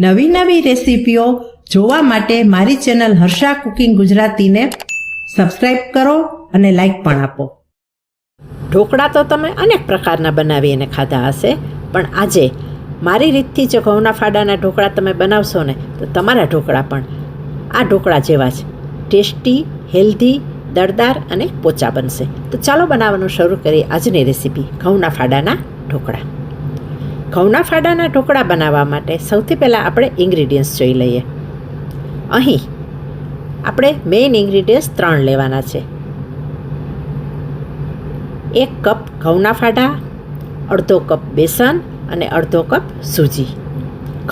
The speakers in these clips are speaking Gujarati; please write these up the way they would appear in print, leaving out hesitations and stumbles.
નવી નવી રેસીપીઓ જોવા માટે મારી ચેનલ હર્ષા કુકિંગ ગુજરાતીને સબસ્ક્રાઈબ કરો અને લાઈક પણ આપો. ઢોકળા તો તમે અનેક પ્રકારના બનાવીને ખાધા હશે, પણ આજે મારી રીતથી જો ઘઉંના ફાડાના ઢોકળા તમે બનાવશો ને તો તમારા ઢોકળા પણ આ ઢોકળા જેવા જ ટેસ્ટી, હેલ્ધી, દળદાર અને પોચા બનશે. તો ચાલો બનાવવાનું શરૂ કરીએ આજની રેસીપી ઘઉંના ફાડાના ઢોકળા. ઘઉંના ફાડાના ઢોકળા બનાવવા માટે સૌથી પહેલાં આપણે ઇન્ગ્રીડિયન્ટ્સ જોઈ લઈએ. અહીં આપણે મેઇન ઇન્ગ્રીડિયન્ટ્સ 3 લેવાના છે. 1 કપ ઘઉંના ફાડા, અડધો કપ બેસન અને અડધો કપ સૂજી.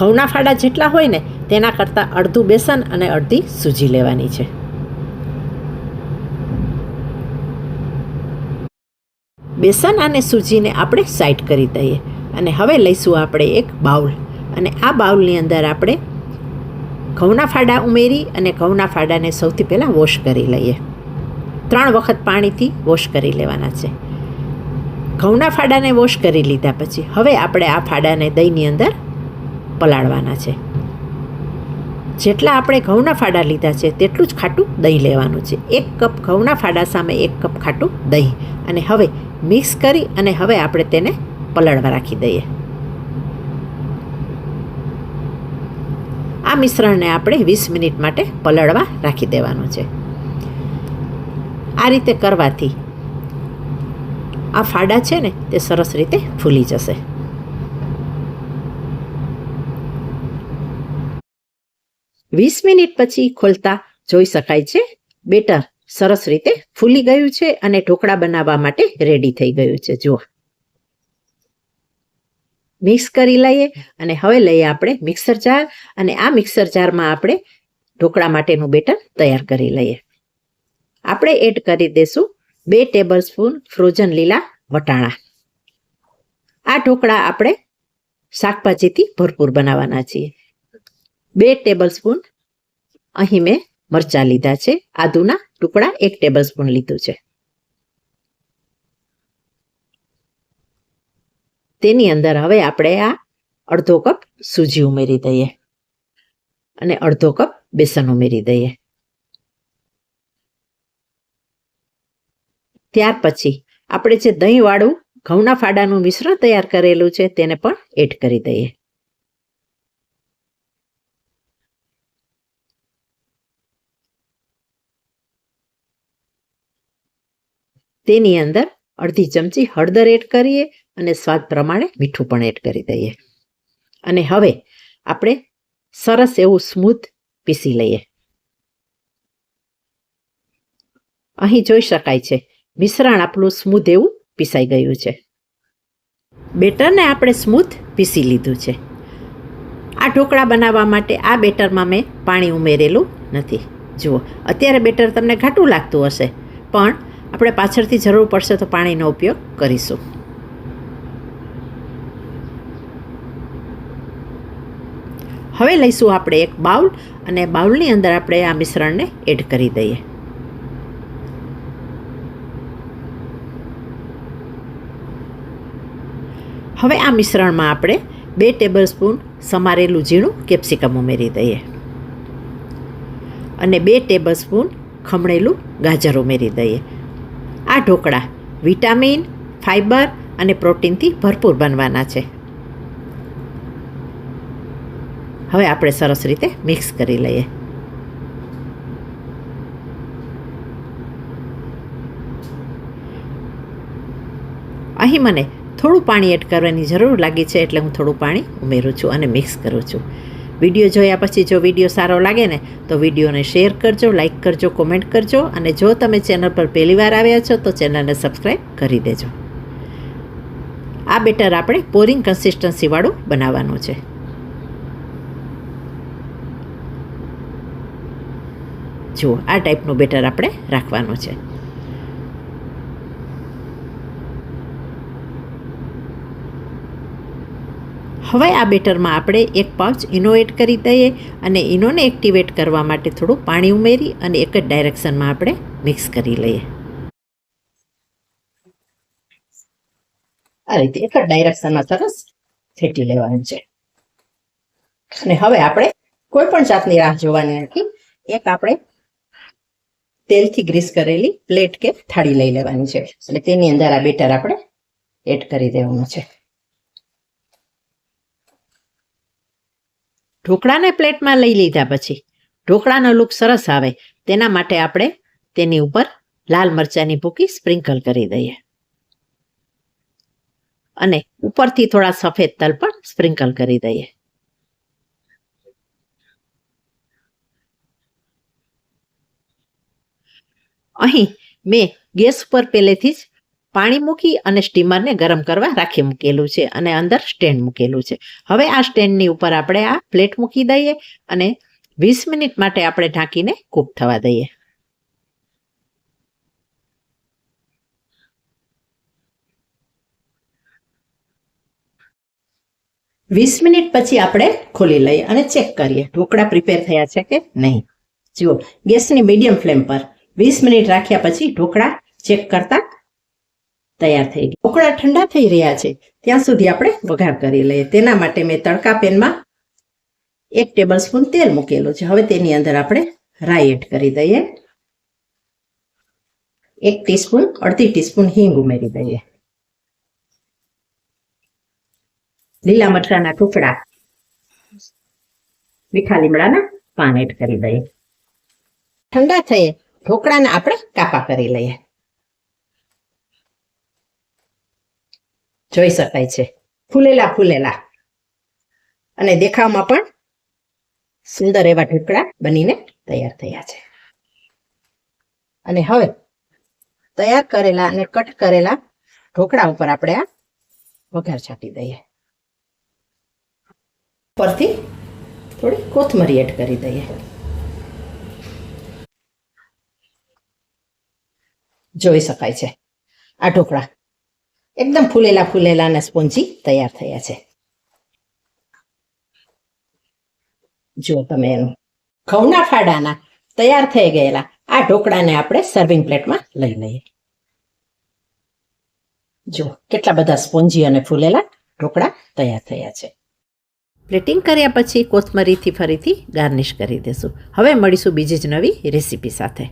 ઘઉંના ફાડા જેટલા હોય ને તેના કરતાં અડધું બેસન અને અડધી સૂજી લેવાની છે. બેસન અને સૂજીને આપણે સાઈડ કરી દઈએ અને હવે લઈશું આપણે એક બાઉલ, અને આ બાઉલની અંદર આપણે ઘઉંના ફાડા ઉમેરી અને ઘઉંના ફાડાને સૌથી પહેલાં વોશ કરી લઈએ. 3 વખત પાણીથી વોશ કરી લેવાના છે. ઘઉંના ફાડાને વોશ કરી લીધા પછી હવે આપણે આ ફાડાને દહીંની અંદર પલાળવાના છે. જેટલા આપણે ઘઉંના ફાડા લીધા છે તેટલું જ ખાટું દહીં લેવાનું છે. 1 કપ ઘઉંના ફાડા સામે 1 કપ ખાટું દહીં, અને હવે મિક્સ કરી અને હવે આપણે તેને પલાળવા રાખી દઈએ. આ મિશ્રણને આપણે 20 મિનિટ માટે પલાળવા રાખી દેવાનું છે. આ રીતે કરવાથી આ ફાડા છે ને તે સરસ રીતે ફૂલી જશે. વીસ મિનિટ પછી ખોલતા જોઈ શકાય છે બેટર સરસ રીતે ફૂલી ગયું છે અને ઢોકળા બનાવવા માટે રેડી થઈ ગયું છે. જુઓ, મિક્સ કરી લઈએ અને હવે લઈએ આપણે મિક્સર જાર, અને આ મિક્સર જારમાં આપણે ઢોકળા માટેનું બેટર તૈયાર કરી લઈએ. આપણે એડ કરી દઈશું 2 ટેબલસ્પૂન ફ્રોઝન લીલા વટાણા. આ ઢોકળા આપણે શાકભાજીથી ભરપૂર બનાવવાના છીએ. 2 ટેબલસ્પૂન અહીં મેં મરચાં લીધા છે. આદુના ટુકડા 1 ટેબલસ્પૂન લીધું છે. તેની અંદર હવે આપણે આ અડધો કપ સૂજી ઉમેરી દઈએ અને અડધો કપ બેસન ઉમેરી દઈએ. ત્યાર પછી આપણે જે દહીંવાળું ઘઉંના ફાડાનું મિશ્રણ તૈયાર કરેલું છે તેને પણ એડ કરી દઈએ. તેની અંદર અડધી ચમચી હળદર એડ કરીએ અને સ્વાદ પ્રમાણે મીઠું પણ એડ કરી દઈએ. અને હવે આપણે સરસ એવું સ્મૂથ પીસી લઈએ. અહીં જોઈ શકાય છે મિશ્રણ આપણું સ્મૂથ એવું પીસાઈ ગયું છે. બેટરને આપણે સ્મૂથ પીસી લીધું છે. આ ઢોકળા બનાવવા માટે આ બેટરમાં મેં પાણી ઉમેરેલું નથી. જુઓ, અત્યારે બેટર તમને ઘાટું લાગતું હશે, પણ આપણે પાછળથી જરૂર પડશે તો પાણીનો ઉપયોગ કરીશું. હવે લઈશું આપણે એક બાઉલ, અને બાઉલની અંદર આપણે આ મિશ્રણને એડ કરી દઈએ. હવે આ મિશ્રણમાં આપણે 2 ટેબલસ્પૂન સમારેલું ઝીણું કેપ્સિકમ ઉમેરી દઈએ અને 2 ટેબલસ્પૂન ખમણેલું ગાજર ઉમેરી દઈએ. આ ઢોકળા વિટામિન, ફાઇબર અને પ્રોટીનથી ભરપૂર બનવાના છે. હવે આપણે સરસ રીતે મિક્સ કરી લઈએ. અહીં મને થોડું પાણી એડ કરવાની જરૂર લાગી છે, એટલે હું થોડું પાણી ઉમેરું છું અને મિક્સ કરું છું. વિડીયો જોયા પછી જો વિડીયો સારો લાગે ને તો વિડીયોને શેર કરજો, લાઈક કરજો, કોમેન્ટ કરજો, અને જો તમે ચેનલ પર પહેલીવાર આવ્યા છો તો ચેનલને સબસ્ક્રાઈબ કરી દેજો. આ બેટર આપણે પોરિંગ કન્સિસ્ટન્સીવાળું બનાવવાનું છે. જુઓ, આ ટાઈપનું બેટર આપણે રાખવાનું છે. હવે આ બેટરમાં આપણે 1 પાઉચ ઈનો એડ કરી દઈએ અને ઈનોને એક્ટિવેટ કરવા માટે થોડું પાણી ઉમેરી અને એક જ ડાયરેક્શનમાં આપણે મિક્સ કરી લઈએ. આ રીતે એક જ ડાયરેક્શનમાં સરસ ફેટી લેવાનું છે. અને હવે આપણે કોઈ પણ જાતની રાહ જોવાની નથી. એક આપણે તેલથી ગ્રીસ કરેલી પ્લેટ કે થાળી લઈ લેવાની છે અને તેની અંદર આ બેટર આપણે એડ કરી દેવાનું છે. ઢોકળાને પ્લેટમાં લઈ લીધા પછી ઢોકળાનો લુક સરસ આવે તેના માટે આપણે તેની ઉપર લાલ મરચાંની ભૂકી સ્પ્રિંકલ કરી દઈએ અને ઉપરથી થોડા સફેદ તલ પણ સ્પ્રિંકલ કરી દઈએ. અહીં મેં ગેસ ઉપર પહેલેથી જ પાણી મૂકી અને સ્ટીમરને ગરમ કરવા રાખી મૂકેલું છે અને અંદર સ્ટેન્ડ મૂકેલું છે. હવે આ સ્ટેન્ડની ઉપર આપણે આ પ્લેટ મૂકી દઈએ અને 20 મિનિટ માટે આપણે ઢાંકીને કૂક થવા દઈએ. વીસ મિનિટ પછી આપણે ખોલી લઈએ અને ચેક કરીએ ઢોકળા પ્રિપેર થયા છે કે નહીં. જુઓ, ગેસની મીડિયમ ફ્લેમ પર 20 મિનિટ રાખ્યા પછી ઢોકળા ચેક કરતા તૈયાર થઈ ગયા. ઢોકળા ઠંડા થઈ રહ્યા છે ત્યાં સુધી આપણે વઘાર કરી લઈએ. તેના માટે મેં તડકા પેનમાં 1 ટેબલ સ્પૂન તેલ મૂકેલું છે. હવે તેની અંદર આપણે રાઈ એડ કરી દઈએ. 1 ટીસ્પૂન, અડધી ટીસ્પૂન હિંગ ઉમેરી દઈએ. લીલા મરચાંના ટુકડા, મીઠા લીમડાના પાન એડ કરી દઈએ. ઠંડા થયે ઢોકળાને આપણે કાપા કરી લઈએ. જોઈ શકાય છે ફૂલેલા ફૂલેલા અને દેખાવમાં પણ સુંદર એવા ઢોકળા બનીને તૈયાર થયા છે. અને હવે તૈયાર કરેલા અને કટ કરેલા ઢોકળા ઉપર આપણે આ વઘાર છાંટી દઈએ. પરથી થોડી કોથમરી એડ કરી દઈએ. જોઈ શકાય છે આ ઢોકળા એકદમ ફૂલેલા ફૂલેલા અને સ્પોન્જી તૈયાર થયા છે. જુઓ તમે એનું ઘઉંના ફાડાના તૈયાર થઈ ગયેલા આ ઢોકળાને આપણે સર્વિંગ પ્લેટમાં લઈ લઈએ. જુઓ કેટલા બધા સ્પોન્જી અને ફૂલેલા ઢોકળા તૈયાર થયા છે. પ્લેટિંગ કર્યા પછી કોથમરીથી ફરીથી ગાર્નિશ કરી દેશું. હવે મળીશું બીજી જ નવી રેસીપી સાથે.